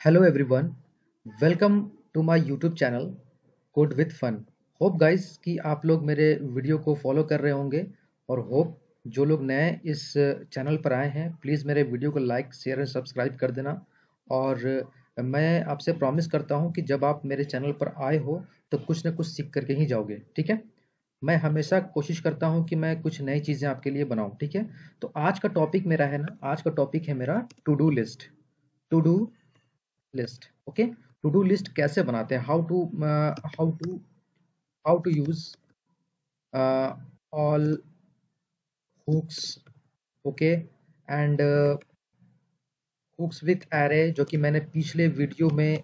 Hello everyone, welcome to my YouTube channel code with fun. Hope guys कि आप लोग मेरे वीडियो को फॉलो कर रहे होंगे और होप जो लोग नए इस चैनल पर आए हैं प्लीज़ मेरे वीडियो को लाइक शेयर एंड सब्सक्राइब कर देना। और मैं आपसे प्रॉमिस करता हूं कि जब आप मेरे चैनल पर आए हो तो कुछ ना कुछ सीख करके ही जाओगे, ठीक है। मैं हमेशा कोशिश करता हूं कि मैं कुछ नई चीज़ें आपके लिए बनाऊं, ठीक है। तो आज का टॉपिक मेरा है ना, आज का टॉपिक है मेरा to do list. To do list, okay. To do list कैसे बनाते हैं, how to how to use all hooks, okay, and hooks with array, जो कि मैंने पिछले वीडियो में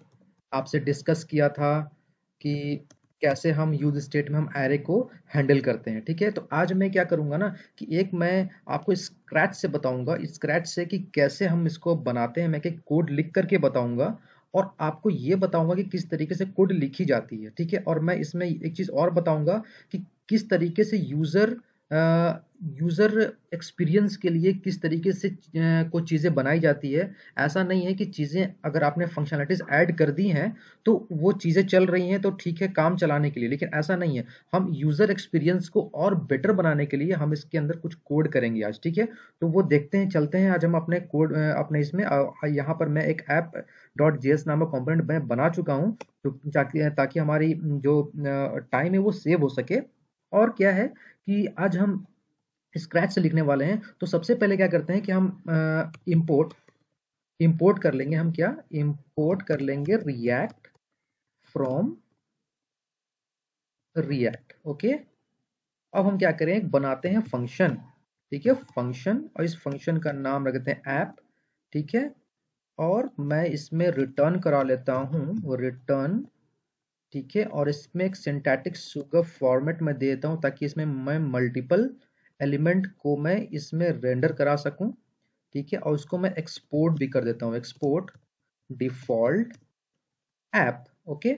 आपसे डिस्कस किया था कि कैसे हम यूज स्टेट में हम एरे को हैंडल करते हैं, ठीक है। तो आज मैं क्या करूंगा ना कि एक मैं आपको स्क्रैच से बताऊंगा, स्क्रैच से कि कैसे हम इसको बनाते हैं। मैं एक कोड लिख करके बताऊंगा और आपको ये बताऊंगा कि किस तरीके से कोड लिखी जाती है, ठीक है। और मैं इसमें एक चीज और बताऊंगा कि किस तरीके से यूजर एक्सपीरियंस के लिए किस तरीके से कोई चीज़ें बनाई जाती है। ऐसा नहीं है कि चीज़ें अगर आपने फंक्शनलिटीज़ ऐड कर दी हैं तो वो चीज़ें चल रही हैं तो ठीक है काम चलाने के लिए, लेकिन ऐसा नहीं है। हम यूज़र एक्सपीरियंस को और बेटर बनाने के लिए हम इसके अंदर कुछ कोड करेंगे आज, ठीक है। तो वो देखते हैं, चलते हैं। आज हम अपने कोड अपने इसमें यहाँ पर मैं एक ऐप डॉट जेएस नामक कंपोनेंट मैं बना चुका हूँ, तो ताकि ताकि हमारी जो टाइम है वो सेव हो सके। और क्या है कि आज हम स्क्रैच से लिखने वाले हैं, तो सबसे पहले क्या करते हैं कि हम इंपोर्ट इंपोर्ट कर लेंगे। हम क्या इंपोर्ट कर लेंगे रिएक्ट फ्रॉम रिएक्ट, ओके। अब हम क्या करें, बनाते हैं फंक्शन, ठीक है, फंक्शन। और इस फंक्शन का नाम रखते हैं ऐप, ठीक है। और मैं इसमें रिटर्न करा लेता हूँ रिटर्न, ठीक है। और इसमें एक सिंटैटिक सुगर फॉर्मेट में देता हूँ ताकि इसमें मैं मल्टीपल एलिमेंट को मैं इसमें रेंडर करा सकूं, ठीक है। और उसको मैं एक्सपोर्ट भी कर देता हूँ, एक्सपोर्ट डिफॉल्ट ऐप, ओके।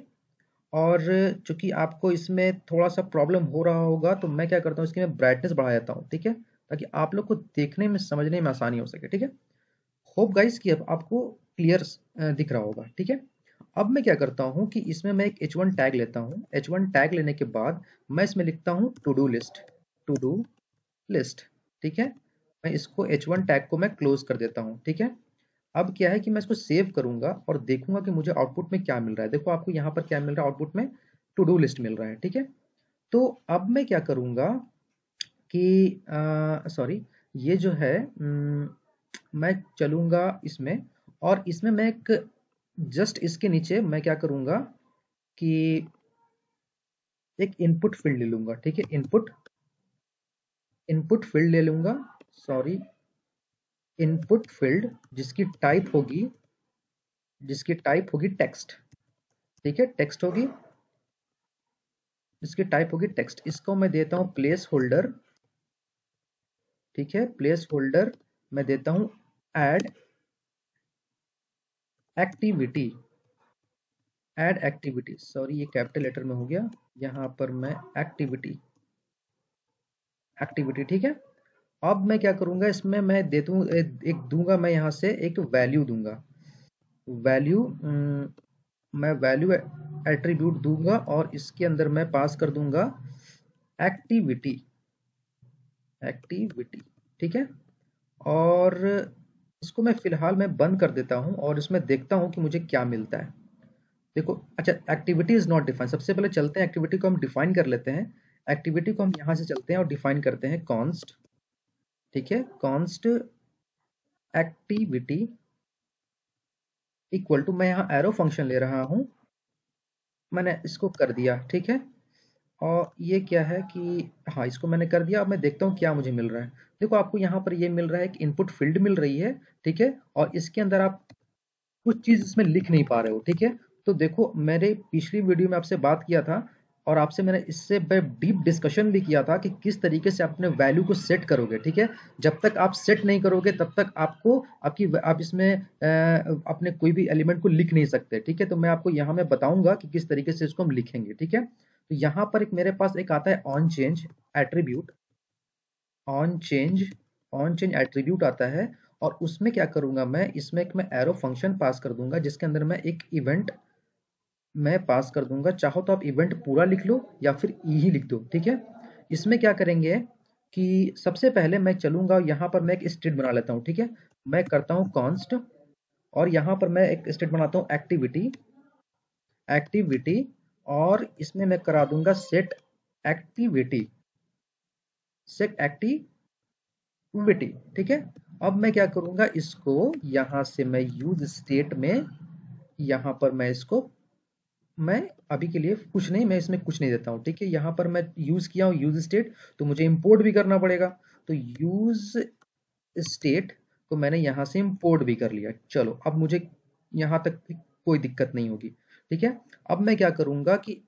और चूंकि आपको इसमें थोड़ा सा प्रॉब्लम हो रहा होगा तो मैं क्या करता हूँ, इसकी मैं ब्राइटनेस बढ़ा देता हूँ, ठीक है, ताकि आप लोग को देखने में समझने में आसानी हो सके, ठीक है। होप गाइस कि अब आपको क्लियर दिख रहा होगा, ठीक है। अब मैं क्या करता हूँ कि इसमें मैं एक h1 टैग लेता हूँ। h1 टैग लेने के बाद मैं इसमें लिखता हूँ to do list, to do list, ठीक है। मैं इसको h1 टैग को मैं क्लोज कर देता हूँ, ठीक है। अब क्या है कि मैं इसको सेव करूंगा और देखूंगा कि मुझे आउटपुट में क्या मिल रहा है। देखो आपको यहाँ पर क्या मिल रहा है, आउटपुट में टू डू लिस्ट मिल रहा है, ठीक है। तो अब मैं क्या करूंगा कि सॉरी, ये जो है मैं चलूंगा इसमें। और इसमें मैं एक जस्ट इसके नीचे मैं क्या करूंगा कि एक इनपुट फील्ड ले लूंगा, ठीक है। इनपुट इनपुट फील्ड ले लूंगा, सॉरी, इनपुट फील्ड जिसकी टाइप होगी टेक्स्ट, ठीक है, टेक्स्ट होगी, जिसकी टाइप होगी टेक्स्ट। इसको मैं देता हूं प्लेस होल्डर, ठीक है, प्लेस होल्डर मैं देता हूं add activity, add activity, sorry ये कैपिटल लेटर में हो गया। यहां पर मैं एक्टिविटी, एक्टिविटी, ठीक है। अब मैं क्या करूंगा, इसमें मैं देता हूं एक दूंगा, मैं यहां से एक वैल्यू दूंगा, वैल्यू, मैं वैल्यू एट्रीब्यूट दूंगा और इसके अंदर मैं पास कर दूंगा एक्टिविटी, एक्टिविटी, ठीक है। और इसको मैं फिलहाल मैं बंद कर देता हूं और इसमें देखता हूं कि मुझे क्या मिलता है। देखो, अच्छा, एक्टिविटी इज नॉट डिफाइन। सबसे पहले चलते हैं एक्टिविटी को हम डिफाइन कर लेते हैं। एक्टिविटी को हम यहां से चलते हैं और डिफाइन करते हैं कॉन्स्ट, ठीक है, कॉन्स्ट एक्टिविटी इक्वल टू, मैं यहाँ एरो फंक्शन ले रहा हूँ, मैंने इसको कर दिया, ठीक है। और ये क्या है कि हाँ, इसको मैंने कर दिया। अब मैं देखता हूँ क्या मुझे मिल रहा है। देखो आपको यहाँ पर ये मिल रहा है कि इनपुट फील्ड मिल रही है, ठीक है। और इसके अंदर आप कुछ चीज इसमें लिख नहीं पा रहे हो, ठीक है। तो देखो, मैंने पिछली वीडियो में आपसे बात किया था और आपसे मैंने इससे डीप डिस्कशन भी किया था कि किस तरीके से आप अपने वैल्यू को सेट करोगे, ठीक है। जब तक आप सेट नहीं करोगे तब तक आपको आप इसमें अपने कोई भी एलिमेंट को लिख नहीं सकते, ठीक है। तो मैं आपको यहाँ मैं बताऊंगा कि किस तरीके से इसको हम लिखेंगे, ठीक है। तो यहाँ पर एक मेरे पास एक आता है on change attribute, on change on change attribute आता है। और उसमें क्या करूंगा मैं, इसमें एक मैं एरो फंक्शन पास कर दूंगा जिसके अंदर मैं एक इवेंट मैं पास कर दूंगा। चाहो तो आप इवेंट पूरा लिख लो या फिर ई ही लिख दो, ठीक है। इसमें क्या करेंगे कि सबसे पहले मैं चलूंगा यहाँ पर, मैं एक स्टेट बना लेता हूँ, ठीक है। मैं करता हूँ कॉन्स्ट, और यहाँ पर मैं एक स्टेट बनाता हूँ एक्टिविटी, एक्टिविटी, और इसमें मैं करा दूंगा सेट एक्टिविटी, सेट एक्टिविटी, ठीक है। अब मैं क्या करूंगा, इसको यहाँ से मैं यूज स्टेट में, यहाँ पर मैं इसको, मैं अभी के लिए कुछ नहीं, मैं इसमें कुछ नहीं देता हूँ, ठीक है। यहाँ पर मैं यूज किया हूँ यूज स्टेट, तो मुझे इंपोर्ट भी करना पड़ेगा, तो यूज स्टेट को मैंने यहाँ से इंपोर्ट भी कर लिया। चलो अब मुझे यहाँ तक कोई दिक्कत नहीं होगी, ठीक है। अब मैं क्या करूंगा कि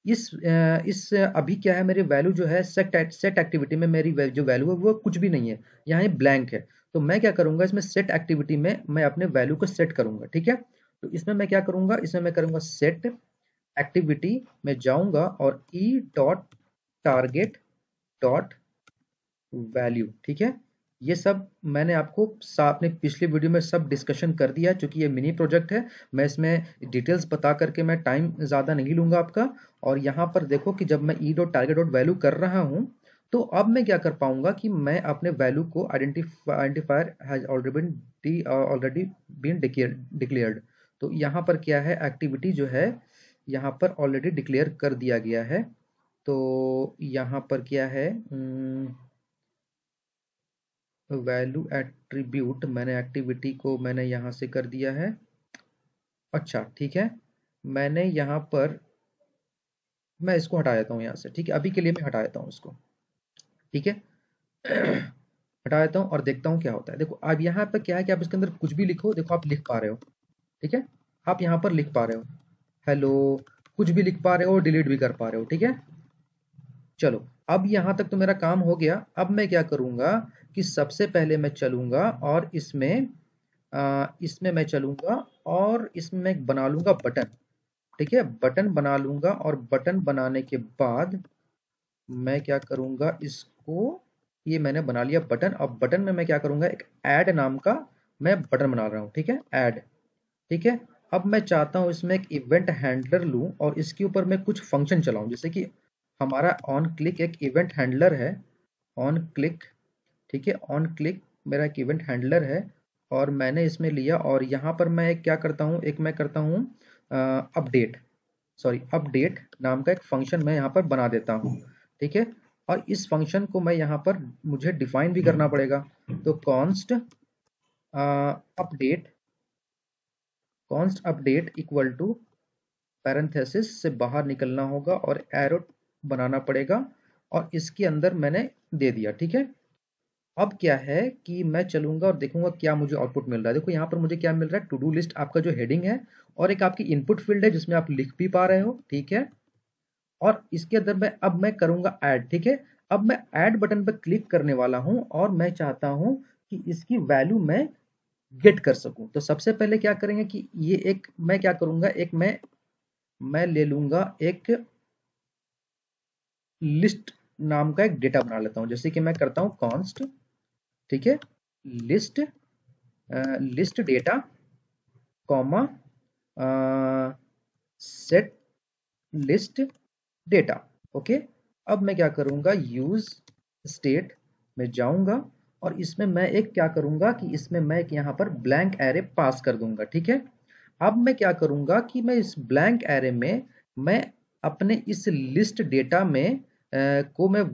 इस अभी क्या है, मेरी वैल्यू जो है सेट एक्टिविटी में मेरी जो वैल्यू है वो कुछ भी नहीं है, यहाँ ये ब्लैंक है। तो मैं क्या करूंगा, इसमें सेट एक्टिविटी में मैं अपने वैल्यू को सेट करूंगा, ठीक है। तो इसमें मैं क्या करूंगा, इसमें मैं करूंगा सेट एक्टिविटी में जाऊंगा और E dot target dot value, ठीक है। ये सब मैंने आपको अपने पिछले वीडियो में सब डिस्कशन कर दिया है, क्योंकि ये मिनी प्रोजेक्ट है। मैं इसमें डिटेल्स बता करके मैं टाइम ज़्यादा नहीं लूँगा आपका। और यहाँ पर देखो कि जब मैं E dot target dot value कर रहा हूँ, तो अब मैं क्या कर पाऊंगा कि मैं अपने वैल्यू को identifier has already been declared. तो यहाँ पर क्या है, एक्टिविटी जो है यहाँ पर ऑलरेडी डिक्लेयर कर दिया गया है। तो यहाँ पर क्या है, वैल्यू एट्रीब्यूट, मैंने एक्टिविटी को मैंने यहाँ से कर दिया है। अच्छा ठीक है, मैंने यहाँ पर, मैं इसको हटा देता हूँ यहाँ से, ठीक है। अभी के लिए मैं हटा देता हूँ इसको, ठीक है। हटा देता हूँ और देखता हूँ क्या होता है। देखो अब यहाँ पर क्या है कि आप इसके अंदर कुछ भी लिखो, देखो आप लिख पा रहे हो, ठीक है। आप यहाँ पर लिख पा रहे हो हेलो, कुछ भी लिख पा रहे हो, डिलीट भी कर पा रहे हो, ठीक है। चलो अब यहाँ तक तो मेरा काम हो गया। अब मैं क्या करूँगा कि सबसे पहले मैं चलूँगा और इसमें मैं चलूँगा और इसमें मैं बना लूँगा बटन, ठीक है। बटन बना लूँगा और बटन बनाने के बाद मैं क्या करूँगा, इसको, ये मैंने बना लिया बटन। अब बटन में मैं क्या करूँगा, एक ऐड नाम का मैं बटन बना रहा हूँ, ठीक है, ऐड, ठीक है। अब मैं चाहता हूँ इसमें एक इवेंट हैंडलर लूँ और इसके ऊपर मैं कुछ फंक्शन चलाऊँ, जैसे कि हमारा ऑन क्लिक एक इवेंट हैंडलर है, ऑन क्लिक, ठीक है। ऑन क्लिक मेरा एक इवेंट हैंडलर है और मैंने इसमें लिया, और यहाँ पर मैं क्या करता हूँ, एक मैं करता हूँ अपडेट नाम का एक फंक्शन मैं यहाँ पर बना देता हूँ, ठीक है। और इस फंक्शन को मैं यहाँ पर मुझे डिफाइन भी करना पड़ेगा। तो const update equal to parenthesis से बाहर निकलना होगा और एरो बनाना पड़ेगा, और इसके अंदर मैंने दे दिया, ठीक है। अब क्या है कि मैं चलूंगा और देखूंगा क्या मुझे आउटपुट मिल रहा है। देखो यहाँ पर मुझे क्या मिल रहा है, टू डू लिस्ट आपका जो हेडिंग है, और एक आपकी इनपुट फील्ड है जिसमें आप लिख भी पा रहे हो, ठीक है। और इसके अंदर मैं करूंगा ऐड, ठीक है। अब मैं ऐड बटन पर क्लिक करने वाला हूं और मैं चाहता हूं कि इसकी वैल्यू मैं गेट कर सकूं। तो सबसे पहले क्या करेंगे कि ये एक मैं क्या करूंगा, एक मैं ले लूंगा एक लिस्ट नाम का एक डेटा बना लेता हूं। जैसे कि मैं करता हूं कॉन्स्ट, ठीक है, list data comma set list data, okay. अब मैं क्या करूंगा, यूज स्टेट में जाऊंगा और इसमें मैं एक क्या करूंगा कि इसमें मैं एक यहाँ पर ब्लैंक एरे पास कर दूंगा, ठीक है। अब मैं क्या करूंगा कि मैं इस ब्लैंक एरे में मैं अपने इस लिस्ट डेटा में को मैं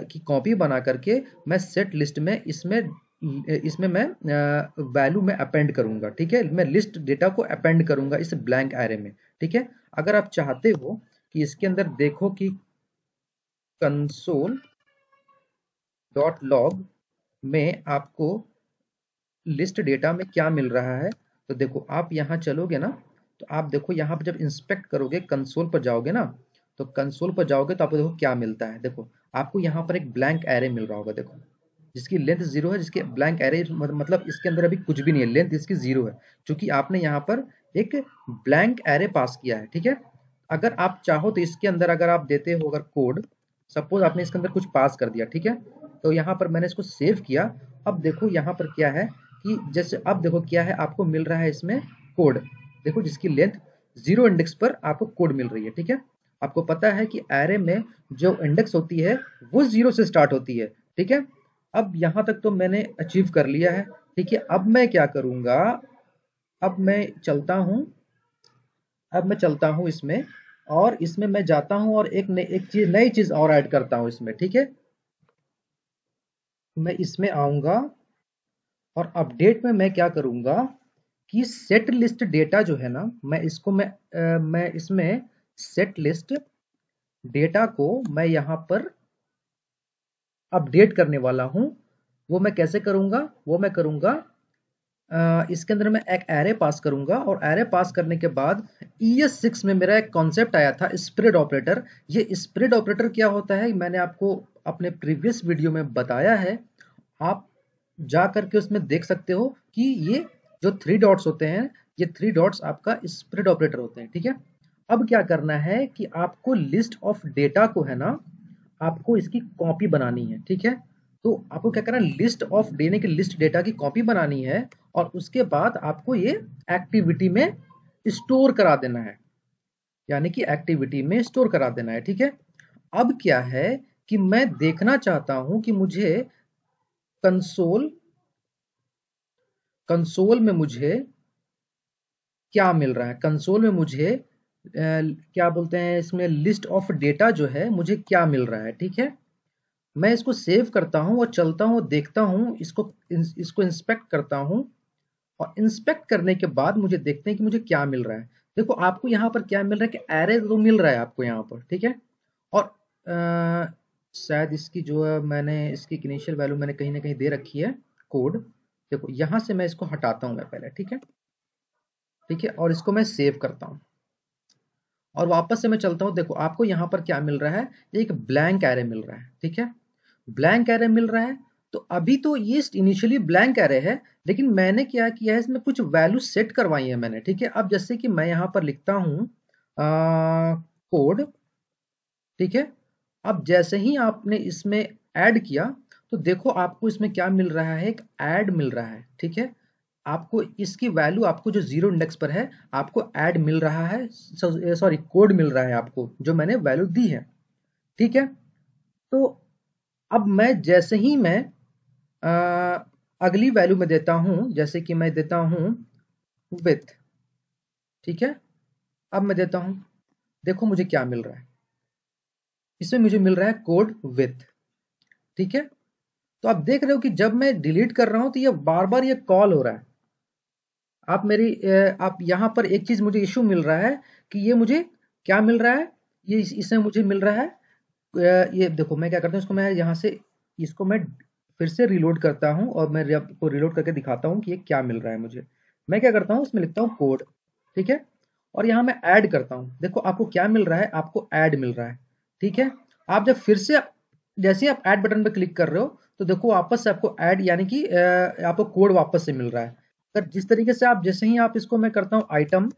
की कॉपी बना करके मैं सेट लिस्ट में इसमें मैं वैल्यू में अपेंड करूंगा, ठीक है। मैं लिस्ट डेटा को अपेंड करूंगा इस ब्लैंक एरे में, ठीक है। अगर आप चाहते हो कि इसके अंदर देखो कि कंसोल डॉट लॉग में आपको लिस्ट डेटा में क्या मिल रहा है, तो देखो आप यहाँ चलोगे ना, तो आप देखो यहाँ पर जब इंस्पेक्ट करोगे, कंसोल पर जाओगे ना, तो कंसोल पर जाओगे तो आपको देखो क्या मिलता है। देखो आपको यहाँ पर एक ब्लैंक एरे मिल रहा होगा, देखो जिसकी लेंथ 0 है, जिसके ब्लैंक एरे मतलब इसके अंदर अभी कुछ भी नहीं है, लेंथ इसकी 0 है, क्योंकि आपने यहाँ पर एक ब्लैंक एरे पास किया है, ठीक है। अगर आप चाहो तो इसके अंदर अगर आप देते हो अगर कोड, सपोज आपने इसके अंदर कुछ पास कर दिया, ठीक है, तो यहाँ पर मैंने इसको सेव किया अब देखो यहाँ पर क्या है कि जैसे अब देखो क्या है, आपको मिल रहा है इसमें कोड, देखो जिसकी लेंथ 0 इंडेक्स पर आपको कोड मिल रही है। ठीक है, आपको पता है कि एरे में जो इंडेक्स होती है वो 0 से स्टार्ट होती है। ठीक है, अब यहाँ तक तो मैंने अचीव कर लिया है। ठीक है, अब मैं क्या करूँगा, अब मैं चलता हूँ, इसमें, और इसमें मैं जाता हूँ और एक नई चीज और ऐड करता हूँ इसमें। ठीक है, मैं इसमें आऊंगा और अपडेट में मैं क्या करूंगा कि सेट लिस्ट डेटा जो है ना, मैं इसमें सेट लिस्ट डेटा को मैं यहाँ पर अपडेट करने वाला हूँ। वो मैं कैसे करूंगा, वो मैं करूंगा इसके अंदर मैं एक एरे पास करूंगा, और एरे पास करने के बाद ES6 में मेरा एक कॉन्सेप्ट आया था स्प्रेड ऑपरेटर। ये स्प्रेड ऑपरेटर क्या होता है मैंने आपको अपने प्रीवियस वीडियो में बताया है, आप जा करके उसमें देख सकते हो कि ये जो 3 डॉट्स होते हैं, ये 3 डॉट्स आपका स्प्रेड ऑपरेटर होते हैं। ठीक है, अब क्या करना है कि आपको लिस्ट ऑफ डेटा को है ना, आपको इसकी कॉपी बनानी है। ठीक है, तो आपको क्या करना है, लिस्ट ऑफ देने की लिस्ट डेटा की कॉपी बनानी है, और उसके बाद आपको ये एक्टिविटी में स्टोर करा देना है, यानी कि एक्टिविटी में स्टोर करा देना है। ठीक है, अब क्या है कि मैं देखना चाहता हूं कि मुझे कंसोल में मुझे क्या मिल रहा है, कंसोल में मुझे क्या बोलते हैं इसमें लिस्ट ऑफ डेटा जो है मुझे क्या मिल रहा है। ठीक है, मैं इसको सेव करता हूं और चलता हूं, देखता हूं, इसको इंस्पेक्ट करता हूं, और इंस्पेक्ट करने के बाद मुझे देखते हैं कि मुझे क्या मिल रहा है। देखो आपको यहाँ पर क्या मिल रहा है कि एरे तो मिल रहा है आपको यहाँ पर। ठीक है, और शायद इसकी जो है मैंने इसकी इनिशियल वैल्यू मैंने कहीं ना कहीं दे रखी है कोड। देखो यहाँ से मैं इसको हटाता हूँ मैं पहले। ठीक है, और इसको मैं सेव करता हूँ और वापस से मैं चलता हूँ। देखो आपको यहाँ पर क्या मिल रहा है, एक ब्लैंक एरे मिल रहा है। ठीक है, ब्लैंक एरे मिल रहा है, तो अभी तो ये इनिशियली ब्लैंक एरे है, लेकिन मैंने क्या किया है इसमें कुछ वैल्यू सेट करवाई है मैंने। ठीक है, अब जैसे कि मैं यहाँ पर लिखता हूँ कोड। ठीक है, अब जैसे ही आपने इसमें ऐड किया तो देखो आपको इसमें क्या मिल रहा है, एक ऐड मिल रहा है। ठीक है, आपको इसकी वैल्यू, आपको जो 0 इंडेक्स पर है आपको ऐड मिल रहा है, सॉरी कोड मिल रहा है आपको जो मैंने वैल्यू दी है। ठीक है, तो अब मैं जैसे ही मैं अगली वैल्यू में देता हूं, जैसे कि मैं देता हूं विथ। ठीक है, अब मैं देता हूं, देखो मुझे क्या मिल रहा है, इसमें मुझे मिल रहा है कोड विथ। ठीक है, तो आप देख रहे हो कि जब मैं डिलीट कर रहा हूं तो ये बार बार ये कॉल हो रहा है। आप यहाँ पर एक चीज मुझे इशू मिल रहा है कि ये मुझे क्या मिल रहा है, ये इसमें मुझे मिल रहा है ये देखो मैं क्या करता हूँ, इसको मैं यहाँ से इसको मैं फिर से रिलोड करता हूँ और मैं आपको रिलोड करके दिखाता हूँ कि ये क्या मिल रहा है मुझे। मैं क्या करता हूँ, इसमें लिखता हूँ कोड। ठीक है, और यहाँ मैं ऐड करता हूँ, देखो आपको क्या मिल रहा है, आपको ऐड मिल रहा है। ठीक है, आप जब फिर से जैसे ही आप ऐड बटन पर क्लिक कर रहे हो तो देखो वापस से आपको ऐड यानी कि आपको कोड वापस से मिल रहा है। अगर जिस तरीके से आप जैसे ही आप इसको मैं करता हूँ आइटम।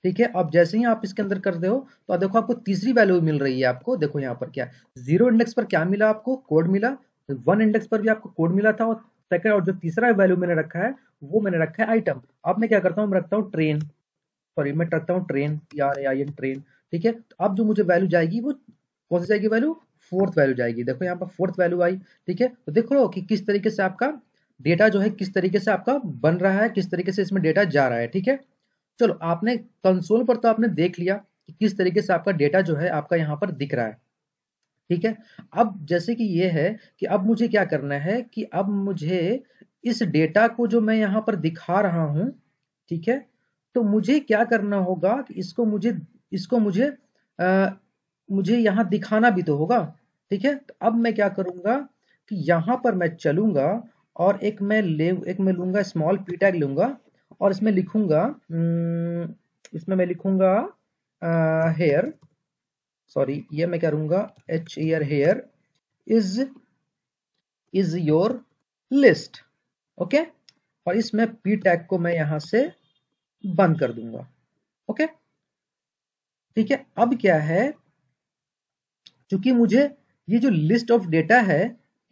ठीक है, अब जैसे ही आप इसके अंदर करते हो तो देखो आपको तीसरी वैल्यू मिल रही है। आपको देखो यहाँ पर क्या 0 इंडेक्स पर क्या मिला, आपको कोड मिला, 1 इंडेक्स पर भी आपको कोड मिला था, और सेकंड और जो तीसरा वैल्यू मैंने रखा है वो मैंने रखा है आइटम। अब मैं क्या करता हूँ, मैं रखता हूँ ट्रेन, सॉरी मैं रखता हूँ ट्रेन, TRAIN ट्रेन। ठीक है, तो अब जो मुझे वैल्यू जाएगी वो कौन सी जाएगी वैल्यू, फोर्थ वैल्यू जाएगी। देखो यहाँ पर फोर्थ वैल्यू आई। ठीक है, तो देख लो कि किस तरीके से आपका डेटा जो है किस तरीके से आपका बन रहा है, किस तरीके से इसमें डेटा जा रहा है। ठीक है, चलो आपने कंसोल पर तो आपने देख लिया कि किस तरीके से आपका डेटा जो है आपका यहाँ पर दिख रहा है। ठीक है, अब जैसे कि ये है कि अब मुझे क्या करना है कि अब मुझे इस डेटा को जो मैं यहाँ पर दिखा रहा हूं, ठीक है, तो मुझे क्या करना होगा कि इसको मुझे मुझे यहाँ दिखाना भी तो होगा। ठीक है, तो अब मैं क्या करूंगा कि यहाँ पर मैं चलूंगा और एक मैं लूंगा स्मॉल p टैग लूंगा, और इसमें लिखूंगा इसमें मैं लिखूंगा हेयर, सॉरी ये मैं करूंगा here is your list. Okay, और इसमें p टैग को मैं यहां से बंद कर दूंगा। ओके, ठीक है, अब क्या है, क्योंकि मुझे ये जो लिस्ट ऑफ डेटा है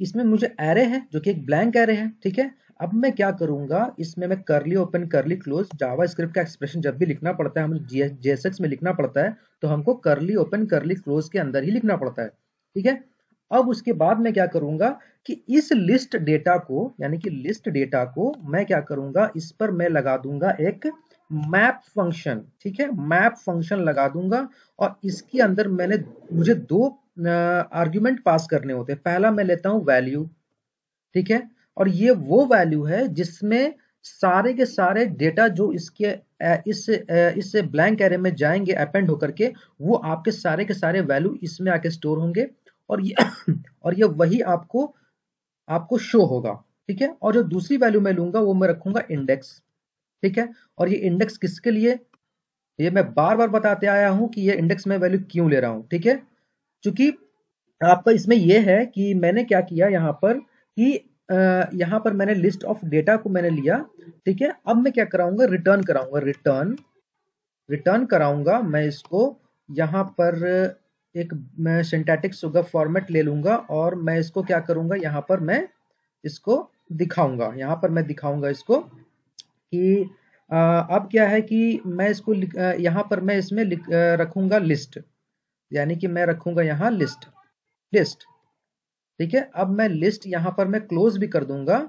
इसमें मुझे एरे है जो कि एक ब्लैंक एरे है, ठीक है। अब मैं क्या करूंगा, इसमें मैं करली ओपन करली क्लोज, जावास्क्रिप्ट का एक्सप्रेशन जब भी लिखना पड़ता है, हम JSX में लिखना पड़ता है, तो हमको करली ओपन करली क्लोज के अंदर ही लिखना पड़ता है, ठीक है। अब उसके बाद मैं क्या करूंगा कि इस लिस्ट डेटा को, यानी कि लिस्ट डेटा को मैं क्या करूंगा, इस पर मैं लगा दूंगा एक मैप फंक्शन, ठीक है। मैप फंक्शन लगा दूंगा और इसके अंदर मुझे दो आर्ग्यूमेंट पास करने होते हैं। पहला मैं लेता हूं वैल्यू, ठीक है, और ये वो वैल्यू है जिसमें सारे के सारे डेटा जो इस ब्लैंक एरे में जाएंगे अपेंड होकर के, वो आपके सारे के सारे वैल्यू इसमें आके स्टोर होंगे और ये और ये वही आपको आपको शो होगा, ठीक है। और जो दूसरी वैल्यू मैं लूंगा वो मैं रखूंगा इंडेक्स, ठीक है। और ये इंडेक्स किसके लिए, ये मैं बार बार बताते आया हूं कि ये इंडेक्स में वैल्यू क्यों ले रहा हूं, ठीक है। क्योंकि आपका इसमें यह है कि मैंने क्या किया यहाँ पर कि यहाँ पर मैंने लिस्ट ऑफ डेटा को मैंने लिया, ठीक है। अब मैं क्या कराऊंगा, रिटर्न कराऊंगा, रिटर्न कराऊंगा मैं इसको। यहाँ पर एक मैं सिंटैटिक सुगर फॉर्मेट ले लूंगा और मैं इसको क्या करूंगा, यहाँ पर मैं इसको दिखाऊंगा, यहाँ पर मैं दिखाऊंगा इसको कि अब क्या है कि मैं इसको यहाँ पर मैं इसमें रखूंगा लिस्ट, यानी कि मैं रखूंगा यहाँ लिस्ट, लिस्ट, ठीक है। अब मैं लिस्ट यहां पर मैं क्लोज भी कर दूंगा,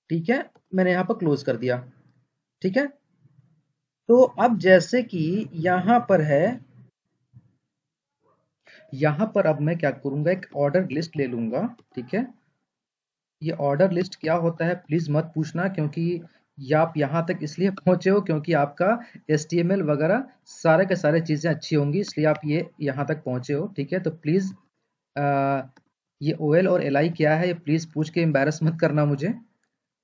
ठीक है। मैंने यहां पर क्लोज कर दिया, ठीक है। तो अब जैसे कि यहां पर है, यहां पर अब मैं क्या करूंगा, एक ऑर्डर लिस्ट ले लूंगा, ठीक है। ये ऑर्डर लिस्ट क्या होता है प्लीज मत पूछना, क्योंकि ये आप यहां तक इसलिए पहुंचे हो क्योंकि आपका HTML वगैरह सारे के सारे चीजें अच्छी होंगी, इसलिए आप ये यहां तक पहुंचे हो, ठीक है। तो प्लीज ये OL और LI क्या है ये प्लीज पूछ के एम्बैरस मत करना मुझे,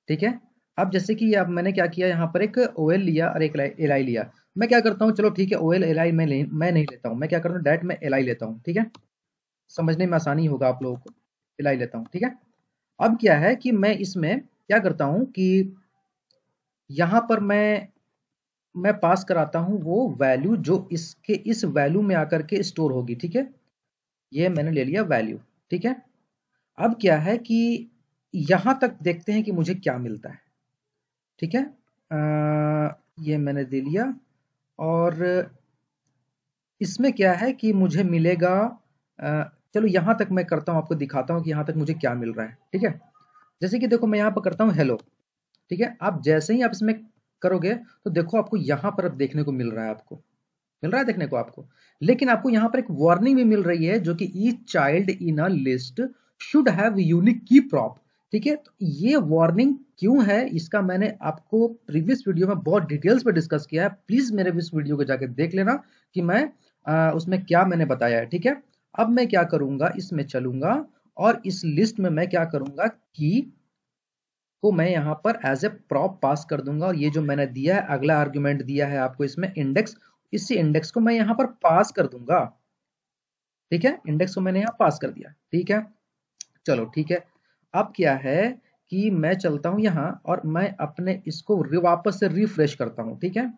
ठीक है। अब जैसे कि अब मैंने क्या किया, यहाँ पर एक OL लिया और एक LI लिया। मैं क्या करता हूँ, चलो ठीक है, OL LI मैं नहीं लेता हूँ, मैं क्या करता हूँ, डायरेक्ट मैं LI लेता हूँ, ठीक है। समझने में आसानी होगा आप लोगों को, LI लेता हूँ, ठीक है। अब क्या है कि मैं इसमें क्या करता हूँ कि यहाँ पर मैं पास कराता हूँ वो वैल्यू जो इसके इस वैल्यू में आकर के स्टोर होगी, ठीक है। ये मैंने ले लिया वैल्यू, ठीक है। अब क्या है कि यहां तक देखते हैं कि मुझे क्या मिलता है, ठीक है। ये मैंने दे लिया और इसमें क्या है कि मुझे मिलेगा, चलो यहां तक मैं करता हूं, आपको दिखाता हूं कि यहां तक मुझे क्या मिल रहा है, ठीक है। जैसे कि देखो मैं यहां पर करता हूं हेलो, ठीक है। आप जैसे ही आप इसमें करोगे तो देखो आपको यहां पर अब देखने को मिल रहा है, आपको मिल रहा है देखने को आपको, लेकिन आपको यहां पर एक वार्निंग भी मिल रही है जो कि each child in a list should have unique की प्रॉप, ठीक है। तो ये वार्निंग क्यों है इसका मैंने आपको प्रीवियस वीडियो में बहुत डिटेल्स में डिस्कस किया है, प्लीज मेरे इस वीडियो को जाकर देख लेना कि मैं उसमें क्या मैंने बताया है, ठीक है। अब मैं क्या करूंगा, इसमें चलूंगा और इस लिस्ट में मैं क्या करूंगा कि को मैं यहाँ पर एज ए प्रॉप पास कर दूंगा और ये जो मैंने दिया है अगला आर्गुमेंट दिया है आपको इसमें इंडेक्स, इसी इंडेक्स को मैं यहाँ पर पास कर दूंगा, ठीक है। इंडेक्स को मैंने यहाँ पास कर दिया, ठीक है। चलो ठीक है। अब क्या है कि मैं चलता हूं यहाँ और मैं अपने इसको वापस से रिफ्रेश करता हूं, ठीक है।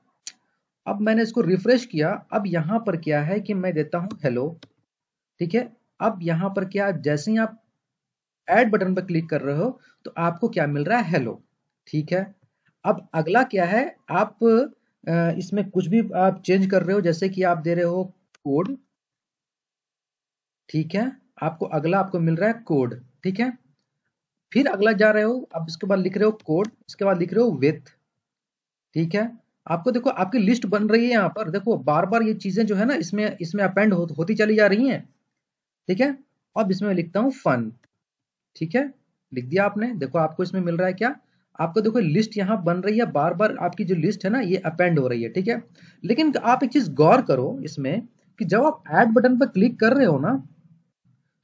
अब मैंने इसको रिफ्रेश किया, अब यहाँ पर क्या है कि मैं देता हूं हेलो, ठीक है। अब यहाँ पर क्या, जैसे ही आप ऐड बटन पर क्लिक कर रहे हो तो आपको क्या मिल रहा है, हेलो, ठीक है। अब अगला क्या है, आप इसमें कुछ भी आप चेंज कर रहे हो, जैसे कि आप दे रहे हो कोड, ठीक है। आपको अगला आपको मिल रहा है कोड, ठीक है। फिर अगला जा रहे हो, अब इसके बाद लिख रहे हो कोड, इसके बाद लिख रहे हो विथ, ठीक है। आपको देखो आपकी लिस्ट बन रही है, यहाँ पर देखो बार बार ये चीजें जो है ना इसमें इसमें अपेंड होती चली जा रही हैं, ठीक है। अब इसमें मैं लिखता हूँ फन, ठीक है। लिख दिया आपने, देखो आपको इसमें मिल रहा है क्या, आपको देखो लिस्ट यहाँ बन रही है, बार बार आपकी जो लिस्ट है ना ये अपेंड हो रही है, ठीक है। लेकिन आप एक चीज गौर करो इसमें कि जब आप ऐड बटन पर क्लिक कर रहे हो ना,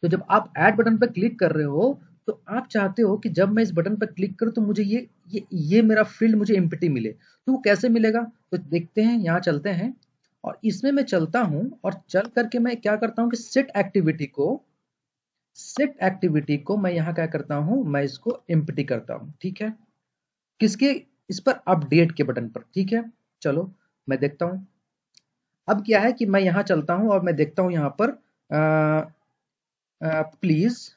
तो जब आप ऐड बटन पर क्लिक कर रहे हो तो आप चाहते हो कि जब मैं इस बटन पर क्लिक करूं तो मुझे ये मेरा फील्ड मुझे एम्प्टी मिले, तो वो कैसे मिलेगा, तो देखते हैं, यहाँ चलते हैं और इसमें मैं चलता हूं और चल करके मैं क्या करता हूं कि सेट एक्टिविटी को मैं यहाँ क्या करता हूं, मैं इसको एम्प्टी करता हूं, ठीक है। किसके, इस पर अपडेट के बटन पर, ठीक है। चलो मैं देखता हूं, अब क्या है कि मैं यहाँ चलता हूं और मैं देखता हूं यहाँ पर प्लीज,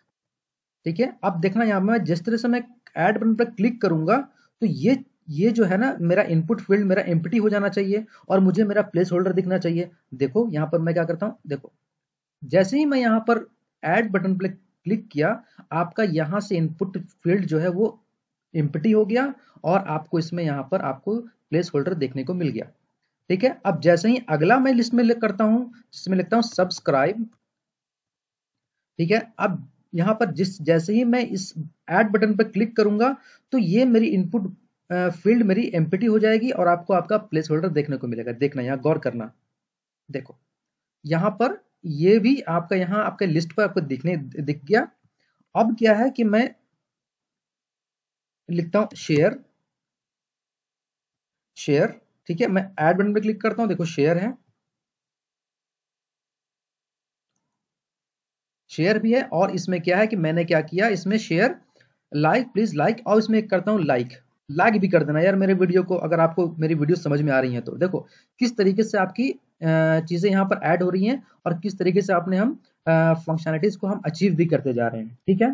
ठीक है। अब देखना यहाँ मैं जिस तरह से मैं ऐड बटन पर क्लिक करूंगा तो ये जो है ना मेरा इनपुट फील्ड मेरा एम्प्टी हो जाना चाहिए और मुझे मेरा प्लेस होल्डर दिखना चाहिए। देखो यहाँ पर मैं क्या करता हूँ, देखो जैसे ही मैं यहाँ पर ऐड बटन पर क्लिक किया आपका यहाँ से इनपुट फील्ड जो है वो एम्प्टी हो गया और आपको इसमें यहाँ पर आपको प्लेस होल्डर देखने को मिल गया। ठीक है। अब जैसे ही अगला मैं लिस्ट में करता हूँ जिसमें लिखता हूँ सब्सक्राइब। ठीक है। अब यहाँ पर जैसे ही मैं इस ऐड बटन पर क्लिक करूंगा तो ये मेरी इनपुट फील्ड मेरी एम्प्टी हो जाएगी और आपको आपका प्लेस होल्डर देखने को मिलेगा। देखना यहाँ गौर करना, देखो यहाँ पर ये भी आपका यहाँ आपके लिस्ट पर आपको दिख गया। अब क्या है कि मैं लिखता हूं शेयर, शेयर। ठीक है। मैं ऐड बटन पे क्लिक करता हूं, देखो शेयर है, शेयर भी है। और इसमें क्या है कि मैंने क्या किया, इसमें शेयर लाइक प्लीज लाइक, और इसमें करता हूं लाइक। लाइक भी कर देना यार मेरे वीडियो को, अगर आपको मेरी वीडियो समझ में आ रही है तो। देखो किस तरीके से आपकी चीजें यहाँ पर ऐड हो रही हैं और किस तरीके से आपने हम फंक्शनलिटीज को हम अचीव भी करते जा रहे हैं। ठीक है,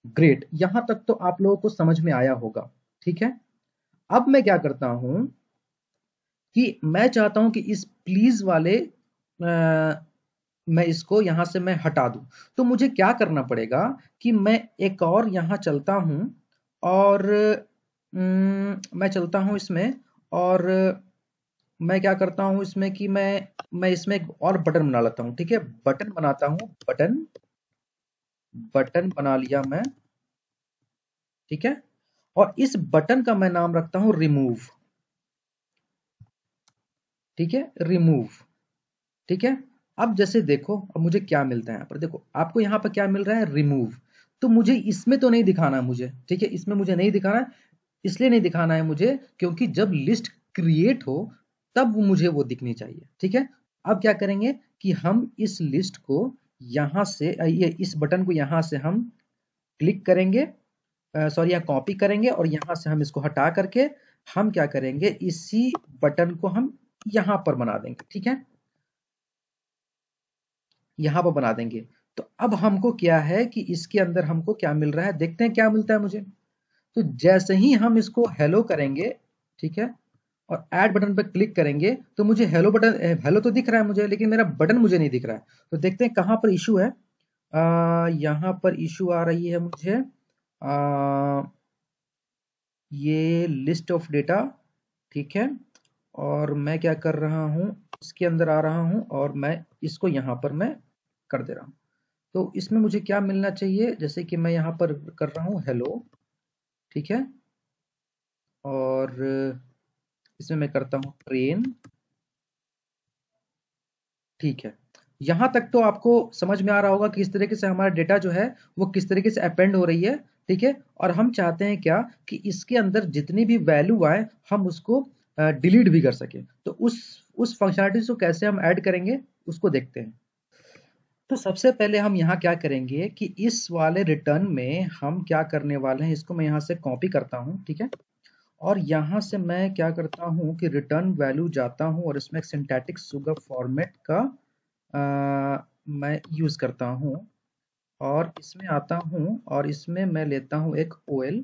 ग्रेट। यहां तक तो आप लोगों को समझ में आया होगा। ठीक है। अब मैं क्या करता हूं कि मैं चाहता हूं कि इस प्लीज वाले मैं इसको यहां से मैं हटा दूं। तो मुझे क्या करना पड़ेगा कि मैं एक और यहां चलता हूं और मैं चलता हूं इसमें और मैं क्या करता हूं इसमें कि मैं इसमें एक और बटन बना लेता हूं। ठीक है, बटन बनाता हूं, बटन बटन बना लिया मैं। ठीक है। और इस बटन का मैं नाम रखता हूं रिमूव। ठीक है, रिमूव। ठीक है। अब जैसे देखो अब मुझे क्या मिलता है यहाँ पर, देखो आपको यहाँ पर क्या मिल रहा है, रिमूव। तो मुझे इसमें तो नहीं दिखाना है मुझे। ठीक है, इसमें मुझे नहीं दिखाना है। इसलिए नहीं दिखाना है मुझे क्योंकि जब लिस्ट क्रिएट हो तब मुझे वो दिखनी चाहिए। ठीक है। अब क्या करेंगे कि हम इस लिस्ट को यहां से ये इस बटन को यहां से हम क्लिक करेंगे, सॉरी यहाँ कॉपी करेंगे और यहां से हम इसको हटा करके हम क्या करेंगे, इसी बटन को हम यहां पर बना देंगे। ठीक है, यहां पर बना देंगे। तो अब हमको क्या है कि इसके अंदर हमको क्या मिल रहा है, देखते हैं क्या मिलता है मुझे। तो जैसे ही हम इसको हेलो करेंगे, ठीक है, और ऐड बटन पर क्लिक करेंगे तो मुझे हेलो बटन, हेलो तो दिख रहा है मुझे, लेकिन मेरा बटन मुझे नहीं दिख रहा है। तो देखते हैं कहां पर इशू है। यहां पर इशू आ रही है मुझे ये लिस्ट ऑफ डेटा। ठीक है। और मैं क्या कर रहा हूं, इसके अंदर आ रहा हूं और मैं इसको यहां पर मैं कर दे रहा हूं। तो इसमें मुझे क्या मिलना चाहिए, जैसे कि मैं यहाँ पर कर रहा हूँ हेलो। ठीक है। और इसमें मैं करता हूँ ट्रेन। ठीक है। यहां तक तो आपको समझ में आ रहा होगा कि किस तरीके से हमारा डेटा जो है वो किस तरीके से अपेंड हो रही है। ठीक है। और हम चाहते हैं क्या कि इसके अंदर जितनी भी वैल्यू आए हम उसको डिलीट भी कर सके। तो उस फंक्शनलिटी को कैसे हम ऐड करेंगे उसको देखते हैं। तो सबसे पहले हम यहाँ क्या करेंगे कि इस वाले रिटर्न में हम क्या करने वाले हैं, इसको मैं यहाँ से कॉपी करता हूँ। ठीक है। और यहाँ से मैं क्या करता हूँ कि रिटर्न वैल्यू जाता हूँ और इसमें एक सिंटैटिक सुगर फॉर्मेट का मैं यूज करता हूँ और इसमें आता हूँ और इसमें मैं लेता हूँ एक OL।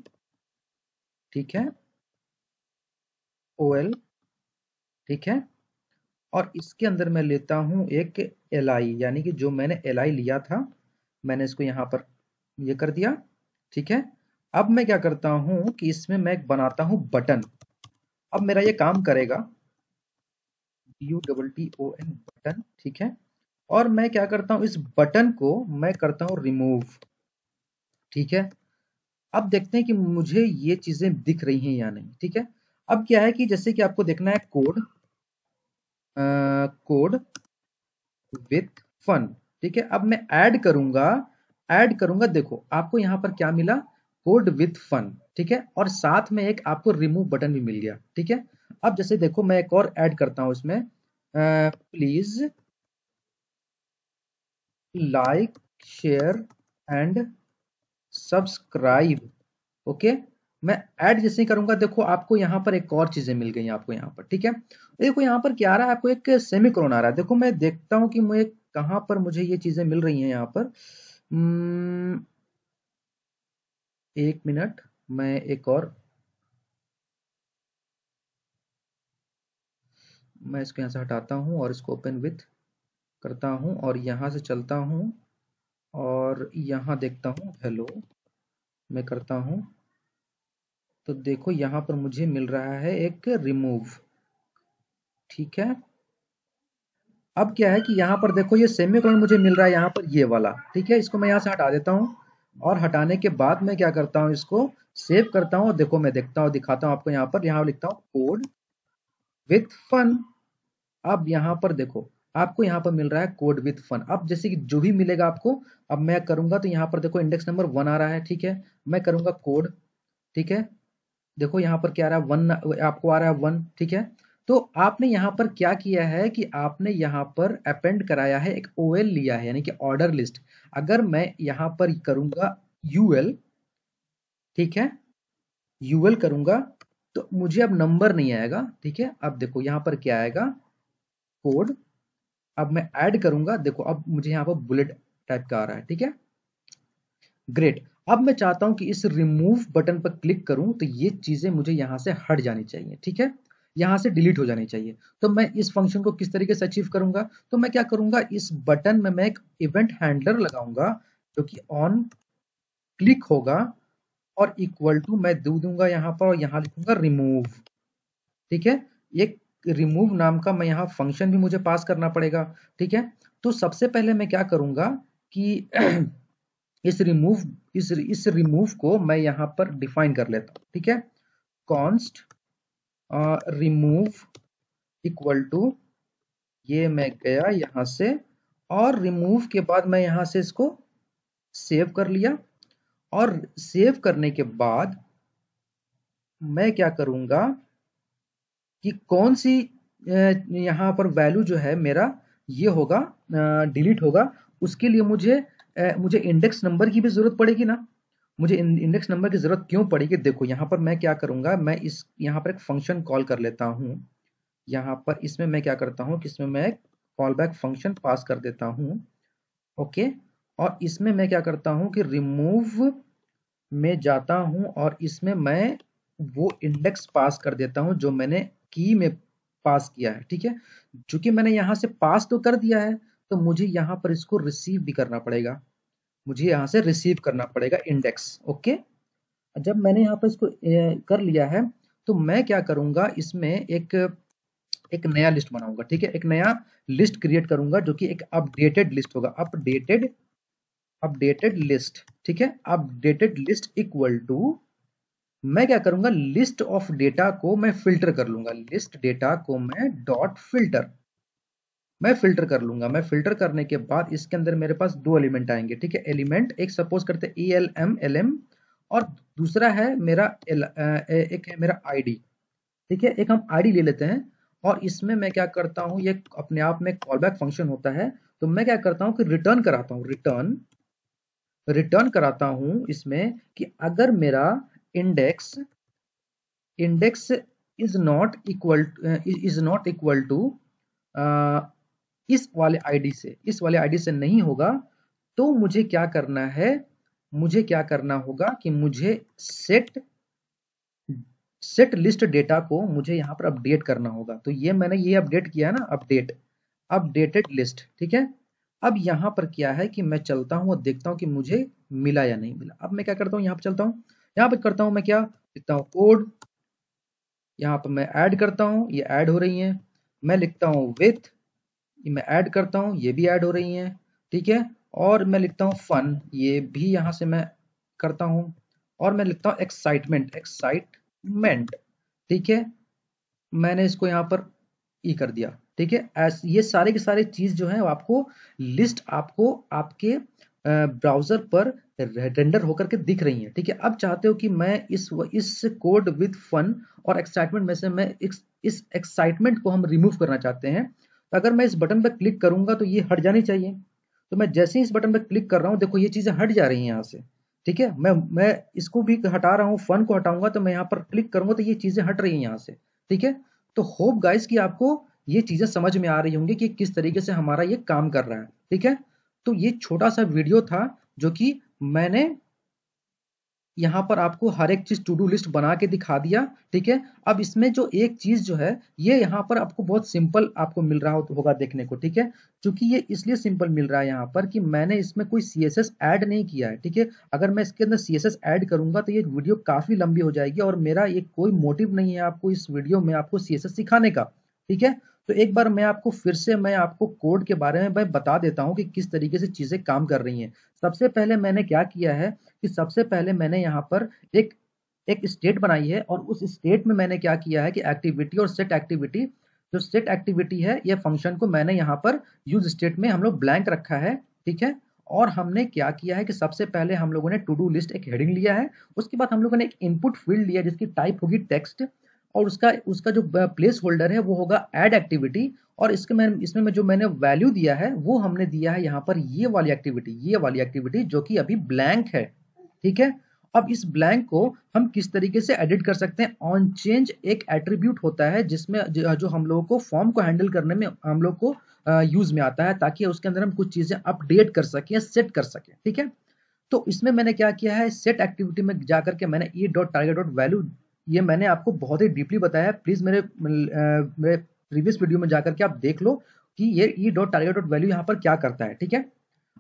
ठीक है, OL। ठीक है। और इसके अंदर मैं लेता हूँ एक LI, यानी कि जो मैंने LI लिया था मैंने इसको यहाँ पर ये कर दिया। ठीक है। अब मैं क्या करता हूँ कि इसमें मैं बनाता हूँ बटन। अब मेरा ये काम करेगा, BUTTON बटन। ठीक है। और मैं क्या करता हूँ, इस बटन को मैं करता हूँ रिमूव। ठीक है। अब देखते हैं कि मुझे ये चीजें दिख रही हैं या नहीं। ठीक है। अब क्या है कि जैसे कि आपको देखना है कोड, कोड विथ फन। ठीक है। अब मैं ऐड करूंगा, देखो आपको यहां पर क्या मिला, कोड विथ फन। ठीक है। और साथ में एक आपको रिमूव बटन भी मिल गया। ठीक है। अब जैसे देखो मैं एक और ऐड करता हूं इसमें, please like share and subscribe. Okay. मैं ऐड जैसे ही करूंगा देखो आपको यहाँ पर एक और चीजें मिल गई आपको यहाँ पर। ठीक है। देखो यहाँ पर क्या आ रहा है, आपको एक सेमीकोलन आ रहा है। देखो मैं देखता हूँ कि मुझे कहाँ पर मुझे ये चीजें मिल रही हैं यहाँ पर। 1 मिनट, मैं मैं इसको यहाँ से हटाता हूँ और इसको ओपन विथ करता हूँ और यहाँ से चलता हूँ और यहाँ देखता हूँ हेलो मैं करता हूँ, तो देखो यहाँ पर मुझे मिल रहा है एक रिमूव। ठीक है, अब क्या है कि यहाँ पर देखो ये सेमीकोलन मुझे मिल रहा है यहाँ पर ये वाला। ठीक है, इसको मैं यहाँ से हटा देता हूँ और हटाने के बाद मैं क्या करता हूँ, इसको सेव करता हूँ। देखो मैं देखता हूँ, दिखाता हूँ आपको, यहाँ लिखता हूँ कोड विथ फन। अब यहाँ पर देखो आपको यहाँ पर मिल रहा है कोड विथ फन। अब जैसे कि जो भी मिलेगा आपको, अब मैं करूंगा तो यहाँ पर देखो इंडेक्स नंबर 1 आ रहा है। ठीक है, मैं करूंगा कोड। ठीक है, देखो यहाँ पर क्या आ रहा है 1, आपको आ रहा है 1। ठीक है, तो आपने यहाँ पर क्या किया है कि आपने यहाँ पर अपेंड कराया है, एक ओएल लिया है यानी कि ऑर्डर लिस्ट। अगर मैं यहाँ पर करूंगा यूएल, ठीक है, यूएल करूंगा तो मुझे अब नंबर नहीं आएगा। ठीक है, अब देखो यहाँ पर क्या आएगा, कोड। अब मैं ऐड करूंगा, देखो अब मुझे यहाँ पर बुलेट टाइप का आ रहा है। ठीक है, ग्रेट। अब मैं चाहता हूं कि इस रिमूव बटन पर क्लिक करूं तो ये चीजें मुझे यहां से हट जानी चाहिए। ठीक है, यहां से डिलीट हो जानी चाहिए। तो मैं इस फंक्शन को किस तरीके से अचीव करूंगा, तो मैं क्या करूंगा, इस बटन में मैं एक इवेंट हैंडलर लगाऊंगा जो कि ऑन क्लिक होगा और इक्वल टू मैं दूंगा यहाँ पर और यहाँ लिखूंगा रिमूव। ठीक है, एक रिमूव नाम का मैं यहाँ फंक्शन भी मुझे पास करना पड़ेगा। ठीक है, तो सबसे पहले मैं क्या करूंगा कि इस रिमूव को मैं यहां पर डिफाइन कर लेता हूं। ठीक है, कॉन्स्ट रिमूव इक्वल टू, ये मैं गया यहां से और रिमूव के बाद मैं यहां से इसको सेव कर लिया और सेव करने के बाद मैं क्या करूंगा कि कौन सी यहां पर वैल्यू जो है मेरा ये होगा डिलीट होगा। उसके लिए मुझे इंडेक्स नंबर की भी जरूरत पड़ेगी ना। मुझे इंडेक्स नंबर की जरूरत क्यों पड़ेगी, देखो यहाँ पर मैं क्या करूंगा, मैं इस यहाँ पर एक फंक्शन कॉल कर लेता हूँ। यहाँ पर इसमें मैं क्या करता हूँ कि इसमें मैं कॉल बैक फंक्शन पास कर देता हूँ। ओके, और इसमें मैं क्या करता हूँ कि रिमूव में जाता हूँ और इसमें मैं वो इंडेक्स पास कर देता हूँ जो मैंने की में पास किया है। ठीक है, चूंकि मैंने यहाँ से पास तो कर दिया है तो मुझे यहाँ पर इसको रिसीव भी करना पड़ेगा, मुझे यहाँ से रिसीव करना पड़ेगा इंडेक्स। ओके, जब मैंने यहाँ पर इसको कर लिया है तो मैं क्या करूंगा, इसमें एक नया लिस्ट बनाऊंगा। ठीक है, एक नया लिस्ट क्रिएट करूंगा जो कि एक अपडेटेड लिस्ट होगा, अपडेटेड लिस्ट। ठीक है, अपडेटेड लिस्ट इक्वल टू, मैं क्या करूंगा, लिस्ट ऑफ डेटा को मैं फिल्टर कर लूंगा, लिस्ट डेटा को मैं डॉट फिल्टर मैं फिल्टर कर लूंगा। मैं फिल्टर करने के बाद इसके अंदर मेरे पास 2 एलिमेंट आएंगे। ठीक है, एलिमेंट एक सपोज करते ELM और दूसरा है मेरा एक है मेरा ID। ठीक है, एक हम ID ले लेते हैं और इसमें मैं क्या करता हूं, ये अपने आप में कॉल बैक फंक्शन होता है, तो मैं क्या करता हूं कि रिटर्न कराता हूं, रिटर्न कराता हूं इसमें कि अगर मेरा index is not equal to इस वाले आईडी से नहीं होगा, तो मुझे क्या करना है, मुझे क्या करना होगा कि मुझे सेट लिस्ट डेटा को मुझे यहाँ पर अपडेट करना होगा। तो ये मैंने ये अपडेट किया ना, अपडेटेड लिस्ट। ठीक है, अब यहाँ पर क्या है कि मैं चलता हूँ और देखता हूँ कि मुझे मिला या नहीं मिला। अब मैं क्या करता हूँ, यहाँ पर चलता हूँ, यहाँ पर करता हूँ मैं क्या लिखता हूँ, कोड, यहाँ पर मैं ऐड करता हूँ, ये ऐड हो रही है। मैं लिखता हूँ विथ, मैं ऐड करता हूँ, ये भी ऐड हो रही हैं। ठीक है, और मैं लिखता हूँ फन, ये भी यहाँ से मैं करता हूँ, और मैं लिखता हूँ एक्साइटमेंट। ठीक है, मैंने इसको यहाँ पर ई कर दिया। ठीक है, ये सारे के सारे चीज जो है आपको लिस्ट आपको आपके ब्राउजर पर रेंडर होकर के दिख रही है। ठीक है, अब चाहते हो कि मैं इस कोड विद फन और एक्साइटमेंट में से मैं इस एक्साइटमेंट को हम रिमूव करना चाहते हैं, तो अगर मैं इस बटन पर क्लिक करूंगा तो ये हट जानी चाहिए। तो मैं जैसे ही इस बटन पर क्लिक कर रहा हूं, देखो ये चीजें हट जा रही हैं यहाँ से। ठीक है, मैं इसको भी हटा रहा हूँ, फन को हटाऊंगा तो मैं यहाँ पर क्लिक करूंगा तो ये चीजें हट रही हैं यहाँ से। ठीक है, तो होप गाइस कि आपको ये चीजें समझ में आ रही होंगी कि किस तरीके से हमारा ये काम कर रहा है। ठीक है, तो ये छोटा सा वीडियो था जो कि मैंने यहाँ पर आपको हर एक चीज टू डू लिस्ट बना के दिखा दिया, ठीक है। अब इसमें जो एक चीज जो है ये यहाँ पर आपको बहुत सिंपल आपको मिल रहा होगा देखने को, ठीक है। क्योंकि ये इसलिए सिंपल मिल रहा है यहाँ पर कि मैंने इसमें कोई CSS ऐड नहीं किया है, ठीक है। अगर मैं इसके अंदर CSS ऐड करूंगा तो ये वीडियो काफी लंबी हो जाएगी और मेरा ये कोई मोटिव नहीं है आपको इस वीडियो में आपको CSS सिखाने का, ठीक है। तो एक बार मैं आपको फिर से मैं आपको कोड के बारे में मैं बता देता हूँ कि किस तरीके से चीजें काम कर रही हैं। सबसे पहले मैंने क्या किया है कि सबसे पहले मैंने यहाँ पर एक एक स्टेट बनाई है और उस स्टेट में मैंने क्या किया है कि एक्टिविटी और सेट एक्टिविटी, जो सेट एक्टिविटी है ये फंक्शन को मैंने यहाँ पर यूज स्टेट में हम लोग ब्लैंक रखा है, ठीक है। और हमने क्या किया है कि सबसे पहले हम लोगों ने टू डू लिस्ट एक हेडिंग लिया है, उसके बाद हम लोगों ने एक इनपुट फील्ड लिया जिसकी टाइप होगी टेक्स्ट और उसका जो प्लेस होल्डर है वो होगा ऐड एक्टिविटी और इसमें जो मैंने वैल्यू दिया है वो हमने दिया है यहाँ पर ये वाली एक्टिविटी जो कि अभी ब्लैंक है, ठीक है। अब इस ब्लैंक को हम किस तरीके से एडिट कर सकते हैं, ऑन चेंज एक एट्रीब्यूट होता है जिसमें जो हम लोगों को फॉर्म को हैंडल करने में हम लोग को यूज में आता है ताकि उसके अंदर हम कुछ चीजें अपडेट कर सकें, सेट कर सकें, ठीक है। तो इसमें मैंने क्या किया है, सेट एक्टिविटी में जाकर के मैंने E dot target dot value, ये मैंने आपको बहुत ही डीपली बताया है, प्लीज मेरे प्रीवियस वीडियो में जाकर के आप देख लो कि ये E dot target dot value यहाँ पर क्या करता है, ठीक है।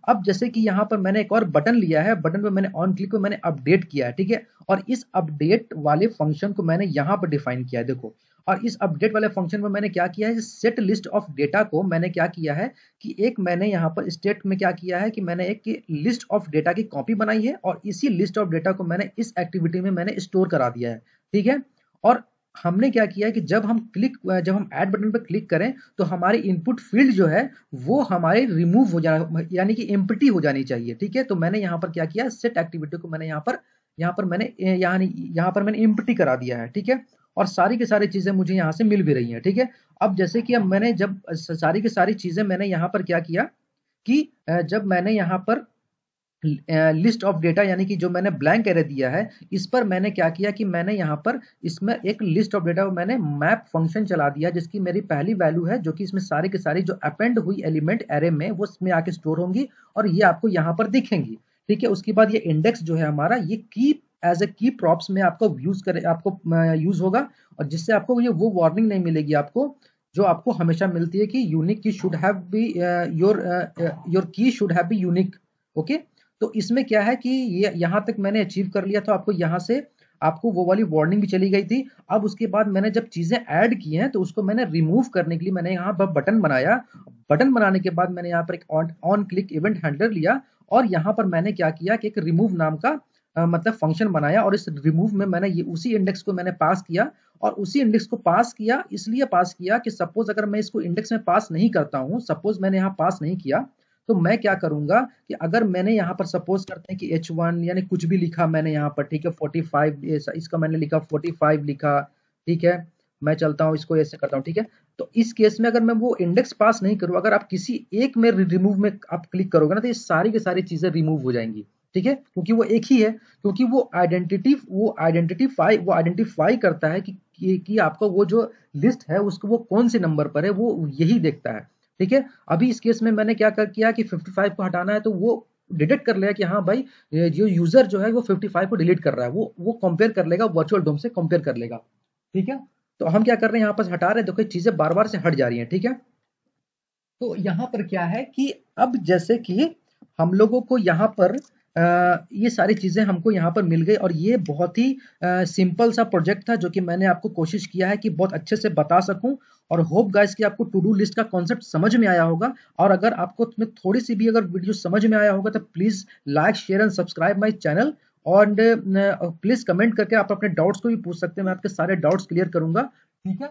अब जैसे कि यहाँ पर मैंने एक और बटन लिया है, बटन पे मैंने ऑन क्लिक को मैंने अपडेट किया है, ठीक है। और इस अपडेट वाले फंक्शन को मैंने यहाँ पर डिफाइन किया है, देखो। और इस अपडेट वाले फंक्शन में मैंने क्या किया है, सेट लिस्ट ऑफ डेटा को मैंने क्या किया है कि एक मैंने यहाँ पर स्टेट में क्या किया है कि मैंने एक लिस्ट ऑफ डेटा की कॉपी बनाई है और इसी लिस्ट ऑफ डेटा को मैंने इस एक्टिविटी में मैंने स्टोर करा दिया है, ठीक है। और हमने क्या किया है कि जब हम ऐड बटन पर क्लिक करें तो हमारी इनपुट फील्ड जो है वो हमारे रिमूव हो जाना, यानी कि एम्प्टी हो जानी चाहिए, ठीक है। तो मैंने यहाँ पर क्या किया, सेट एक्टिविटी को मैंने यहाँ पर मैंने एम्प्टी करा दिया है, ठीक है। और सारी की सारी चीजें मुझे यहाँ से मिल भी रही हैं, ठीक है। अब जैसे कि अब मैंने जब सारी की सारी चीजें मैंने यहाँ पर क्या किया कि जब मैंने यहाँ पर लिस्ट ऑफ डेटा यानी कि जो मैंने ब्लैंक एरे दिया है इस पर मैंने क्या किया कि मैंने यहाँ पर इसमें एक लिस्ट ऑफ डेटा मैंने मैप फंक्शन चला दिया जिसकी मेरी पहली वैल्यू है जो कि इसमें सारी की सारी जो अपेंड हुई एलिमेंट एरे में वो इसमें आके स्टोर होंगी और ये आपको यहाँ पर दिखेंगी, ठीक है। उसके बाद ये इंडेक्स जो है हमारा ये की एज ए की प्रॉप्स में आपको यूज होगा और जिससे आपको ये वो वार्निंग नहीं मिलेगी आपको जो आपको हमेशा मिलती है कि यूनिक की शुड हैव बी योर की should have be unique, okay. तो इसमें क्या है कि ये यहाँ तक मैंने अचीव कर लिया, तो आपको यहाँ से आपको वो वाली वार्निंग भी चली गई थी। अब उसके बाद मैंने जब चीजें ऐड की हैं तो उसको मैंने रिमूव करने के लिए मैंने यहाँ पर बटन बनाया। बटन बनाने के बाद मैंने यहाँ पर एक ऑन क्लिक इवेंट हैंडलर लिया और यहाँ पर मैंने क्या किया कि एक रिमूव नाम का मतलब फंक्शन बनाया और इस रिमूव में मैंने ये उसी इंडेक्स को मैंने पास किया और उसी इंडेक्स को पास किया इसलिए पास किया कि सपोज अगर मैं इसको इंडेक्स में पास नहीं करता हूँ, सपोज मैंने यहाँ पास नहीं किया तो मैं क्या करूंगा कि अगर मैंने यहाँ पर सपोज करते हैं कि H1 यानी कुछ भी लिखा मैंने यहाँ पर, ठीक है, 45 इसका मैंने लिखा 45 लिखा, ठीक है। मैं चलता हूँ इसको ऐसे करता हूँ, ठीक है। तो इस केस में अगर मैं वो इंडेक्स पास नहीं करूँ, अगर आप किसी एक में रिमूव में आप क्लिक करोगे ना तो ये सारी की सारी चीजें रिमूव हो जाएंगी, ठीक है, क्योंकि वो एक ही है, क्योंकि वो आइडेंटिफाई करता है कि आपका वो जो लिस्ट है उसको वो कौन से नंबर पर है वो यही देखता है, ठीक है। अभी इस केस में मैंने क्या किया कि 55 को हटाना है तो वो डिटेक्ट कर लेगा कि हाँ भाई जो यूजर जो है वो 55 को डिलीट कर रहा है, वो कंपेयर कर लेगा, वर्चुअल डोम से कंपेयर कर लेगा, ठीक है। तो हम क्या कर रहे हैं यहाँ पर हटा रहे हैं, देखो चीजें बार बार से हट जा रही हैं, ठीक है। तो यहाँ पर क्या है कि अब जैसे कि हम लोगों को यहाँ पर ये सारी चीजें हमको यहाँ पर मिल गई और ये बहुत ही सिंपल सा प्रोजेक्ट था जो कि मैंने आपको कोशिश किया है कि बहुत अच्छे से बता सकूं और होप गाइस कि आपको टू डू लिस्ट का कॉन्सेप्ट समझ में आया होगा। और अगर आपको तुम्हें थोड़ी सी भी अगर वीडियो समझ में आया होगा तो please like share and subscribe my channel और प्लीज कमेंट करके आप अपने डाउट्स को भी पूछ सकते हैं, मैं आपके सारे डाउट्स क्लियर करूंगा, ठीक है।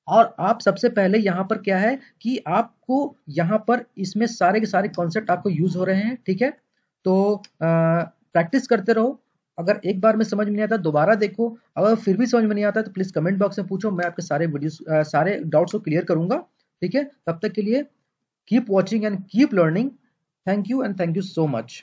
और आप सबसे पहले यहाँ पर क्या है कि आपको यहाँ पर इसमें सारे के सारे कॉन्सेप्ट आपको यूज हो रहे हैं, ठीक है। तो प्रैक्टिस करते रहो, अगर एक बार में समझ में नहीं आता दोबारा देखो, अगर फिर भी समझ में नहीं आता तो प्लीज कमेंट बॉक्स में पूछो, मैं आपके सारे वीडियोस सारे डाउट्स को क्लियर करूंगा, ठीक है। तब तक के लिए keep watching and keep learning, thank you and thank you so much.